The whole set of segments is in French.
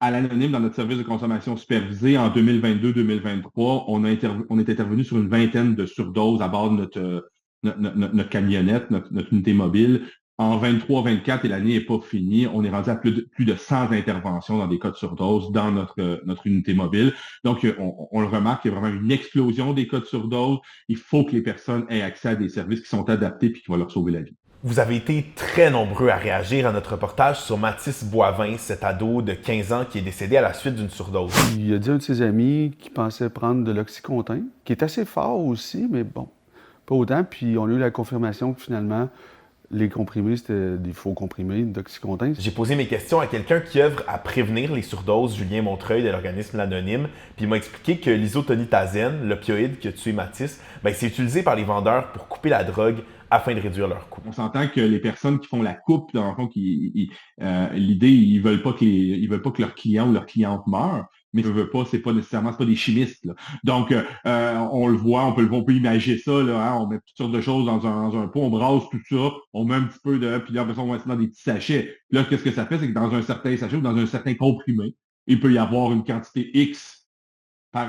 à l'anonyme, dans notre service de consommation supervisée, en 2022-2023, on est intervenu sur une vingtaine de surdoses à bord de notre camionnette, notre unité mobile. En 23-24, et l'année n'est pas finie, on est rendu à plus de 100 interventions dans des cas de surdose dans notre unité mobile. Donc, on le remarque, il y a vraiment une explosion des cas de surdose. Il faut que les personnes aient accès à des services qui sont adaptés et qui vont leur sauver la vie. Vous avez été très nombreux à réagir à notre reportage sur Mathis Boivin, cet ado de 15 ans qui est décédé à la suite d'une surdose. Il a dit à un de ses amis qui pensait prendre de l'oxycontin, qui est assez fort aussi, mais bon, pas autant. Puis on a eu la confirmation que finalement, les comprimés, c'était des faux comprimés d'oxycontin. J'ai posé mes questions à quelqu'un qui œuvre à prévenir les surdoses, Julien Montreuil de l'organisme L'Anonyme, puis il m'a expliqué que l'isotonitazène, l'opioïde qui a tué Mathis, c'est utilisé par les vendeurs pour couper la drogue afin de réduire leurs coûts. On s'entend que les personnes qui font la coupe, dans le fond, l'idée, ils veulent pas que leurs clients ou leurs clientes meurent, mais je veux pas, c'est pas des chimistes, là. Donc, on le voit, on peut imaginer ça, là, hein, on met toutes sortes de choses dans un pot, on brasse tout ça, on met un petit peu puis là, après ça, on met ça dans des petits sachets. Là, qu'est-ce que ça fait? C'est que dans un certain sachet ou dans un certain comprimé, il peut y avoir une quantité X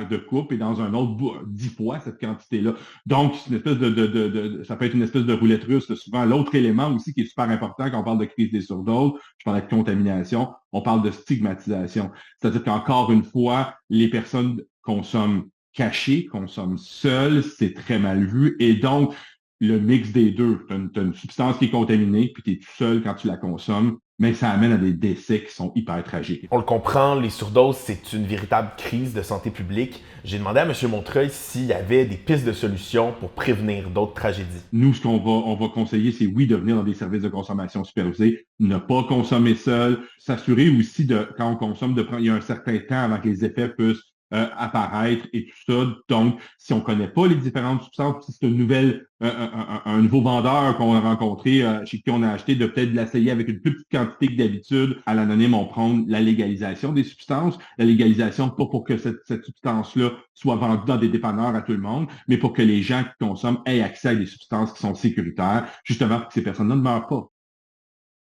de coupe et dans un autre 10 fois cette quantité-là. Donc, c'est une espèce ça peut être une espèce de roulette russe. Là. Souvent, l'autre élément aussi qui est super important quand on parle de crise des surdoses, je parle de contamination, on parle de stigmatisation. C'est-à-dire qu'encore une fois, les personnes consomment cachées, consomment seules, c'est très mal vu. Et donc, le mix des deux, tu as une substance qui est contaminée, puis tu es tout seul quand tu la consommes, mais ça amène à des décès qui sont hyper tragiques. On le comprend, les surdoses, c'est une véritable crise de santé publique. J'ai demandé à M. Montreuil s'il y avait des pistes de solutions pour prévenir d'autres tragédies. Nous, ce on va conseiller, c'est oui, de venir dans des services de consommation supervisés, ne pas consommer seul, s'assurer aussi quand on consomme, il y a un certain temps avant que les effets puissent apparaître et tout ça. Donc, si on connaît pas les différentes substances, si c'est un nouveau vendeur qu'on a rencontré, chez qui on a acheté, de peut-être l'essayer avec une plus petite quantité que d'habitude. À l'anonyme, on prend la légalisation des substances. La légalisation, pas pour que cette substance-là soit vendue dans des dépanneurs à tout le monde, mais pour que les gens qui consomment aient accès à des substances qui sont sécuritaires, justement pour que ces personnes-là ne meurent pas.